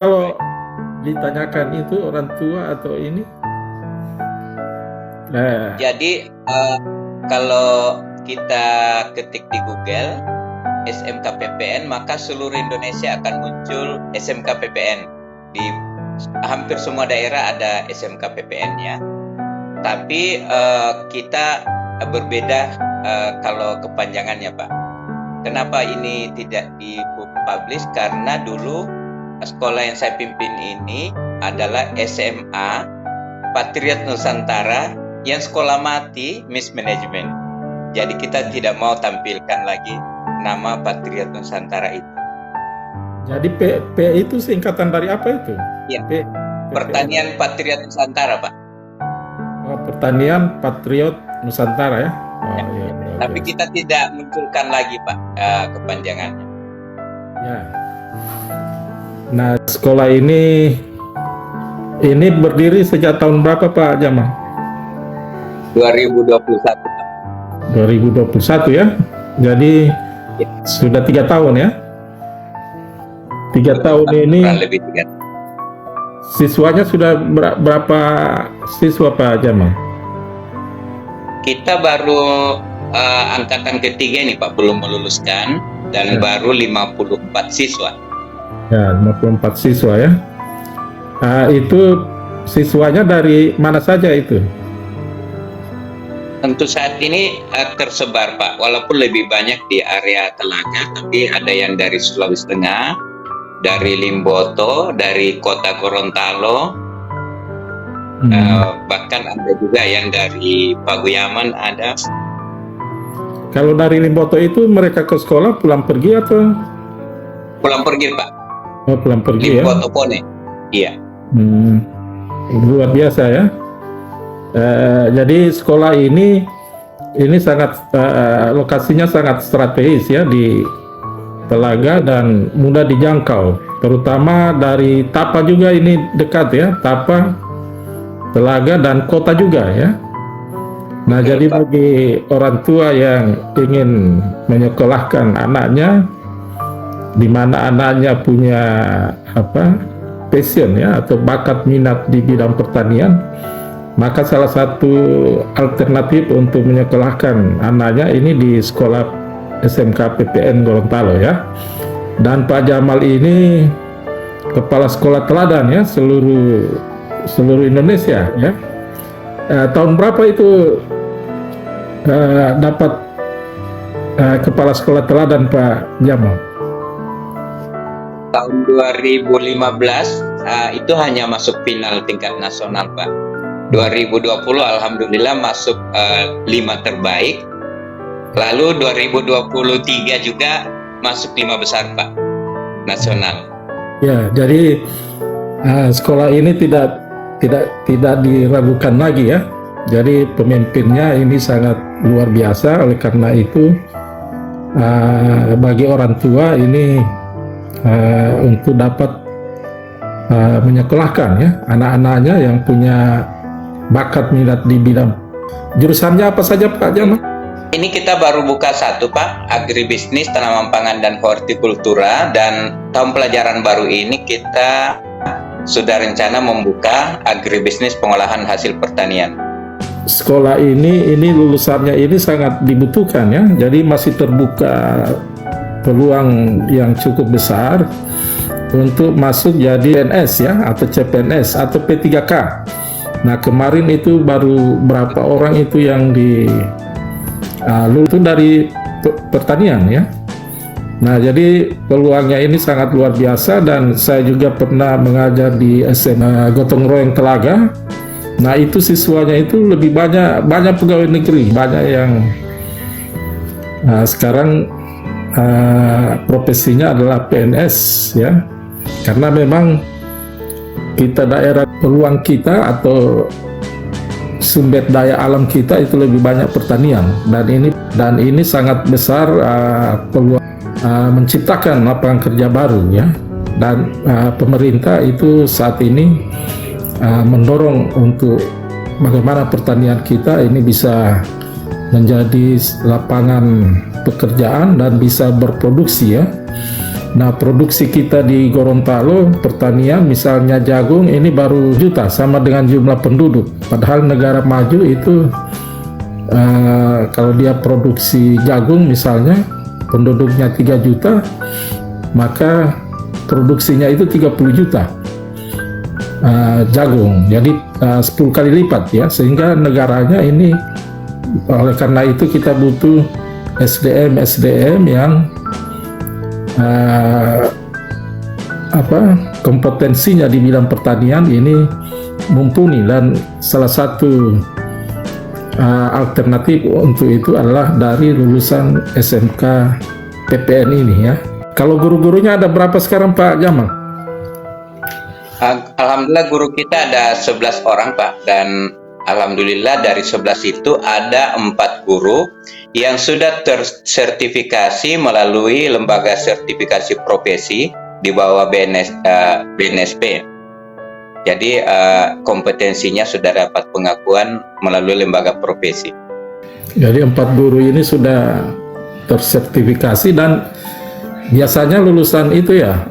Kalau ditanyakan itu orang tua atau ini, Jadi kalau kita ketik di Google SMK-PPN, maka seluruh Indonesia akan muncul SMK-PPN. Di hampir semua daerah ada SMK-PPN-nya. Tapi kita berbeda kalau kepanjangannya, Pak. Kenapa ini tidak dipublish? Karena dulu sekolah yang saya pimpin ini adalah SMA Patriot Nusantara yang sekolah mati mismanagement. Jadi kita tidak mau tampilkan lagi nama Patriot Nusantara itu. jadi P itu singkatan dari apa itu? Ya, Pertanian Patriot Nusantara, Pak. Oh, Pertanian Patriot Nusantara ya. Oh, Ya. iya, Tapi kita tidak munculkan lagi, Pak, kepanjangannya. ya. Nah, sekolah ini berdiri sejak tahun berapa Pak Jamal? 2021, Pak. 2021 ya. Jadi Ya. sudah 3 tahun ya. 3 tahun ini Kurang lebih 3. siswanya sudah berapa siswa Pak Jamal? Kita baru angkatan ketiga nih, Pak, belum meluluskan, dan baru 54 siswa. Ya, 54 siswa ya. Itu siswanya dari mana saja itu? Tentu saat ini tersebar, Pak, walaupun lebih banyak di area Telaga, tapi ada yang dari Sulawesi Tengah, dari Limboto, dari kota Gorontalo, bahkan ada juga yang dari Paguyaman ada. Kalau dari Limboto itu mereka ke sekolah pulang pergi atau? Pulang pergi, Pak. Oh, pulang pergi ya. Limboto Pone. Iya. Luar biasa ya. Jadi sekolah ini sangat lokasinya sangat strategis ya di Telaga dan mudah dijangkau. Terutama dari Tapa juga ini dekat ya, Tapa, Telaga dan kota juga ya. Nah, jadi bagi orang tua yang ingin menyekolahkan anaknya, di mana anaknya punya passion ya atau bakat minat di bidang pertanian, maka salah satu alternatif untuk menyekolahkan anaknya ini di sekolah SMK PPN Gorontalo ya. Dan Pak Jamal ini kepala sekolah teladan ya seluruh Indonesia ya. Tahun berapa itu dapat kepala sekolah teladan Pak Jamal? Tahun 2015 itu hanya masuk final tingkat nasional, Pak. 2020 alhamdulillah masuk 5 terbaik. Lalu 2023 juga masuk 5 besar, Pak, nasional. Ya, jadi sekolah ini tidak diragukan lagi ya. Jadi pemimpinnya ini sangat luar biasa. Oleh karena itu bagi orang tua ini untuk dapat menyekolahkan ya anak-anaknya yang punya bakat minat di bidang jurusannya apa saja Pak Jamal? Ini kita baru buka satu, Pak, agribisnis, tanaman pangan dan hortikultura, dan tahun pelajaran baru ini kita sudah rencana membuka agribisnis pengolahan hasil pertanian. Sekolah ini lulusannya ini sangat dibutuhkan ya. Jadi masih terbuka peluang yang cukup besar untuk masuk jadi PNS ya atau CPNS atau P3K. Nah, kemarin itu baru berapa orang itu yang lulus dari pertanian ya. Nah, jadi peluangnya ini sangat luar biasa dan saya juga pernah mengajar di SMA Gotong Royong Telaga. Nah, itu siswanya itu lebih banyak pegawai negeri, banyak yang sekarang profesinya adalah PNS ya. Karena memang kita daerah peluang kita atau sumber daya alam kita itu lebih banyak pertanian dan ini sangat besar peluang menciptakan lapangan kerja baru ya. Dan pemerintah itu saat ini mendorong untuk bagaimana pertanian kita ini bisa menjadi lapangan pekerjaan dan bisa berproduksi ya. Nah, produksi kita di Gorontalo pertanian misalnya jagung ini baru juta sama dengan jumlah penduduk. Padahal negara maju itu kalau dia produksi jagung misalnya penduduknya 3 juta, maka produksinya itu 30 juta jagung. Jadi 10 kali lipat ya, sehingga negaranya ini, oleh karena itu kita butuh SDM yang kompetensinya di bidang pertanian ini mumpuni, dan salah satu alternatif untuk itu adalah dari lulusan SMK PPN ini ya. Kalau guru-gurunya ada berapa sekarang Pak Jamal? Alhamdulillah guru kita ada 11 orang Pak, dan alhamdulillah dari 11 itu ada 4 guru yang sudah tersertifikasi melalui lembaga sertifikasi profesi di bawah BNSP. Jadi kompetensinya sudah dapat pengakuan melalui lembaga profesi. Jadi 4 guru ini sudah tersertifikasi, dan biasanya lulusan itu ya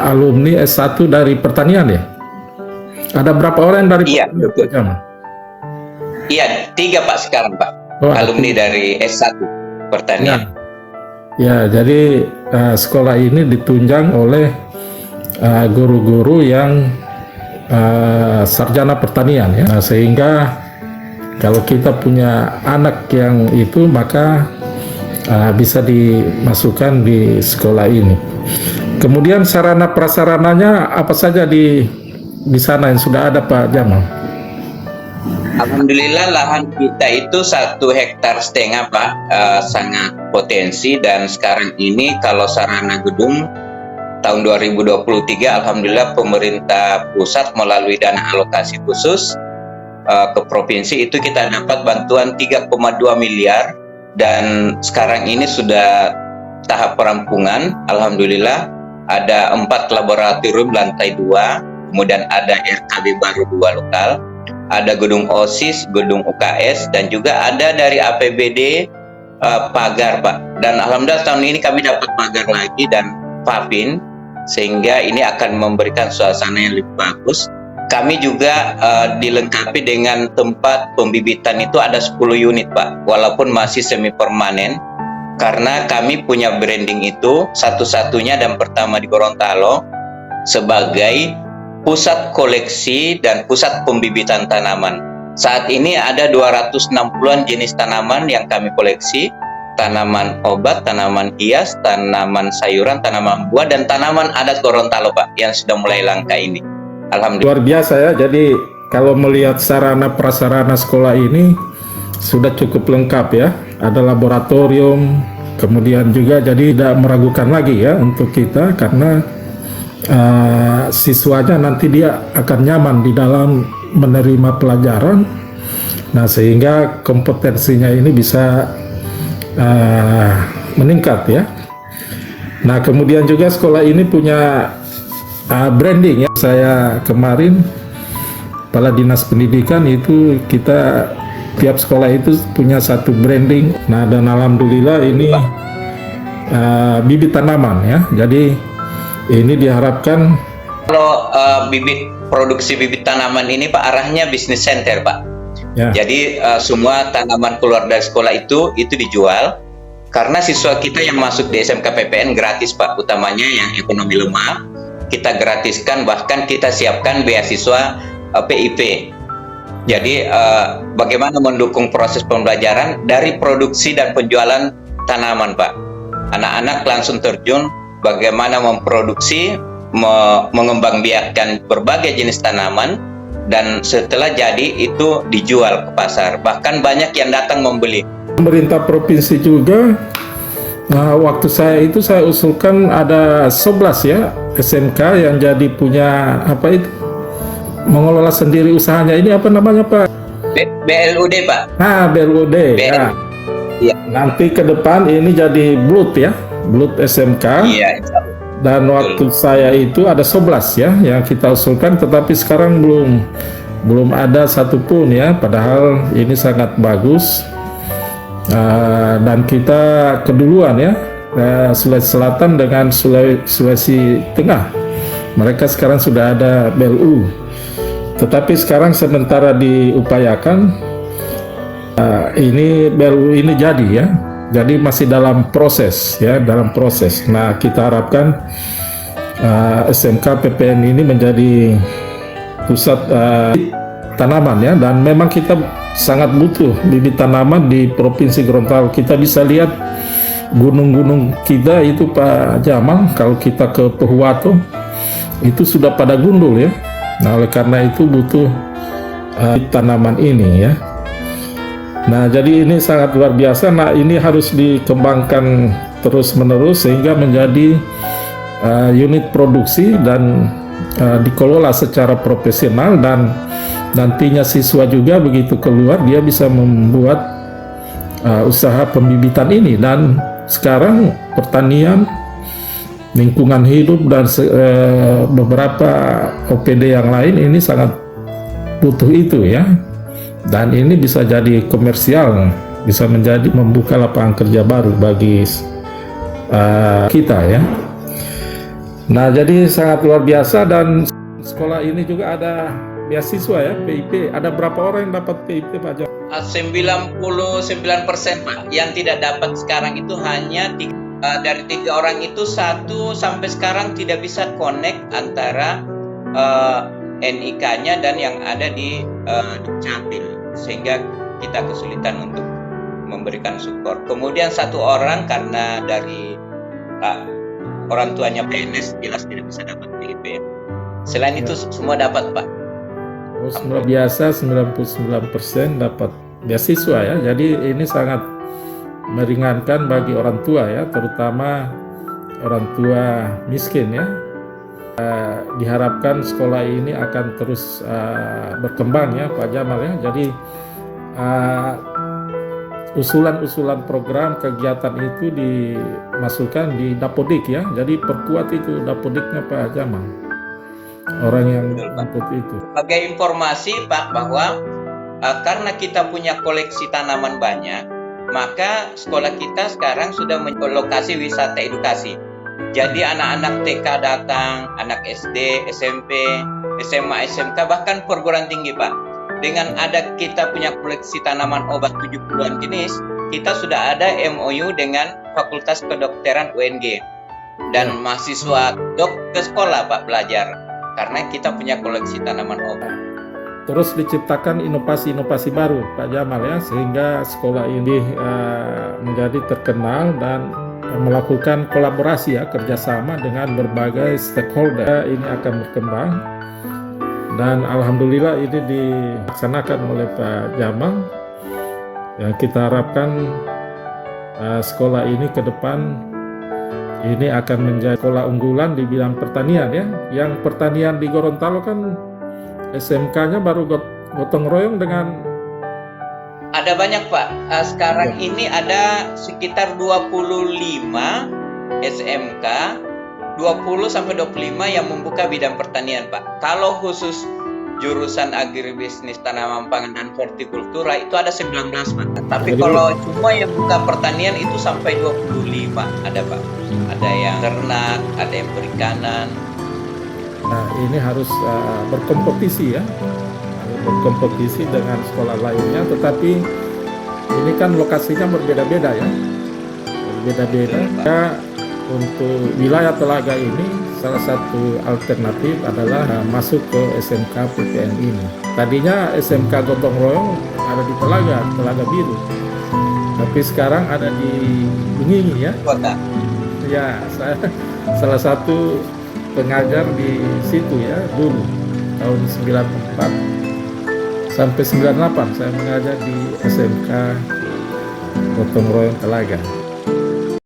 alumni S1 dari pertanian ya. Ada berapa orang dari pertanian? Iya, 3 Pak sekarang Pak. Alumni dari S1 pertanian. Ya, jadi sekolah ini ditunjang oleh guru-guru yang sarjana pertanian ya. Nah, sehingga kalau kita punya anak yang itu, maka bisa dimasukkan di sekolah ini. Kemudian sarana prasarananya apa saja di sana yang sudah ada Pak Jamal? Alhamdulillah lahan kita itu 1,5 hektar Pak, sangat potensi, dan sekarang ini kalau sarana gedung tahun 2023 alhamdulillah pemerintah pusat melalui dana alokasi khusus ke provinsi itu kita dapat bantuan 3,2 miliar, dan sekarang ini sudah tahap perampungan. Alhamdulillah ada 4 laboratorium lantai 2, kemudian ada RKB baru 2 lokal, ada gedung OSIS, gedung UKS, dan juga ada dari APBD pagar Pak. Dan alhamdulillah tahun ini kami dapat pagar lagi dan pavin, sehingga ini akan memberikan suasana yang lebih bagus. Kami juga dilengkapi dengan tempat pembibitan itu ada 10 unit Pak, walaupun masih semi permanen, karena kami punya branding itu satu-satunya dan pertama di Gorontalo sebagai pusat koleksi dan pusat pembibitan tanaman. Saat ini ada 260-an jenis tanaman yang kami koleksi, tanaman obat, tanaman hias, tanaman sayuran, tanaman buah, dan tanaman adat Gorontalo Pak, yang sudah mulai langka ini. Alhamdulillah. Luar biasa ya, jadi kalau melihat sarana prasarana sekolah ini sudah cukup lengkap ya, ada laboratorium, kemudian juga jadi tidak meragukan lagi ya untuk kita, karena siswanya nanti dia akan nyaman di dalam menerima pelajaran. Nah, sehingga kompetensinya ini bisa meningkat ya. Nah, kemudian juga sekolah ini punya branding ya. Saya kemarin Kepala Dinas Pendidikan itu kita tiap sekolah itu punya satu branding. Nah, dan alhamdulillah ini bibit tanaman ya. Jadi ini diharapkan kalau produksi bibit tanaman ini Pak, arahnya bisnis center Pak. Ya. Jadi semua tanaman keluar dari sekolah itu dijual, karena siswa kita yang masuk di SMK PPN gratis Pak, utamanya yang ekonomi lemah kita gratiskan, bahkan kita siapkan beasiswa PIP. Jadi bagaimana mendukung proses pembelajaran dari produksi dan penjualan tanaman Pak. Anak-anak langsung terjun bagaimana memproduksi, mengembangbiakan berbagai jenis tanaman, dan setelah jadi itu dijual ke pasar. Bahkan banyak yang datang membeli. Pemerintah provinsi juga, waktu saya usulkan ada 11 ya SMK yang jadi punya mengelola sendiri usahanya. Ini apa namanya Pak? BLUD Pak. BLUD. Ya. Nanti ke depan ini jadi BLUD ya. BLUD SMK. Iya. Dan waktu saya itu ada 11 ya yang kita usulkan, tetapi sekarang belum ada satupun ya. Padahal ini sangat bagus, dan kita keduluan ya Sulawesi Selatan dengan Sulawesi Tengah. Mereka sekarang sudah ada BLU. Tetapi sekarang sementara diupayakan ini BLU ini jadi ya. Jadi masih dalam proses ya, dalam proses. Nah, kita harapkan SMK PPN ini menjadi pusat tanaman ya, dan memang kita sangat butuh bibit tanaman di Provinsi Gorontalo. Kita bisa lihat gunung-gunung kita itu Pak Jamal, kalau kita ke Pohuwato itu sudah pada gundul ya. Nah, oleh karena itu butuh tanaman ini ya. Nah, jadi ini sangat luar biasa. Nah, ini harus dikembangkan terus-menerus sehingga menjadi unit produksi dan dikelola secara profesional, dan nantinya siswa juga begitu keluar dia bisa membuat usaha pembibitan ini. Dan sekarang pertanian, lingkungan hidup, dan beberapa OPD yang lain ini sangat butuh itu ya. Dan ini bisa jadi komersial, bisa menjadi membuka lapangan kerja baru bagi kita ya. Nah, jadi sangat luar biasa. Dan sekolah ini juga ada beasiswa ya, PIP. Ada berapa orang yang dapat PIP Pak Jam? 99% Pak. Yang tidak dapat sekarang itu hanya dari 3 orang itu, 1 sampai sekarang tidak bisa connect antara NIK-nya dan yang ada di Dukcapil, sehingga kita kesulitan untuk memberikan support. Kemudian 1 orang karena dari orang tuanya PNS, jelas tidak bisa dapat PIP. Selain itu semua dapat Pak. Oh, semua biasa 99% dapat beasiswa ya. Jadi ini sangat meringankan bagi orang tua ya, terutama orang tua miskin ya. Diharapkan sekolah ini akan terus berkembang ya Pak Jamal ya. Jadi usulan-usulan program kegiatan itu dimasukkan di Dapodik ya. Jadi perkuat itu Dapodiknya Pak Jamal, orang yang input itu. Sebagai informasi Pak, bahwa karena kita punya koleksi tanaman banyak, maka sekolah kita sekarang sudah lokasi wisata edukasi. Jadi anak-anak TK datang, anak SD, SMP, SMA, SMK, bahkan perguruan tinggi Pak. Dengan ada kita punya koleksi tanaman obat 70-an jenis, kita sudah ada MOU dengan Fakultas Kedokteran UNG. Dan mahasiswa ke sekolah Pak belajar, karena kita punya koleksi tanaman obat. Terus diciptakan inovasi-inovasi baru Pak Jamal ya, sehingga sekolah ini menjadi terkenal dan melakukan kolaborasi ya, kerjasama dengan berbagai stakeholder. Ini akan berkembang dan alhamdulillah ini dilaksanakan oleh Pak Jamal ya. Kita harapkan sekolah ini ke depan ini akan menjadi sekolah unggulan di bidang pertanian ya. Yang pertanian di Gorontalo kan SMK-nya baru gotong royong dengan ada banyak Pak. Sekarang ini ada sekitar 25 SMK, 20 sampai 25 yang membuka bidang pertanian Pak. Kalau khusus jurusan agribisnis, tanaman pangan dan hortikultura itu ada 19 Pak. Tapi kalau cuma yang buka pertanian itu sampai 25 ada Pak. Ada yang ternak, ada yang perikanan. Nah, ini harus berkompetisi ya. Berkompetisi dengan sekolah lainnya, tetapi ini kan lokasinya berbeda-beda ya, berbeda-beda. Ya, untuk wilayah Telaga ini salah satu alternatif adalah masuk ke SMK PPN ini. Tadinya SMK gotong royong ada di Telaga Biru, tapi sekarang ada di Bungingi ya. Kota. Ya, saya salah satu pengajar di situ ya dulu tahun 94 sampai 98 saya mengajar di SMK Gotong Royong Telaga.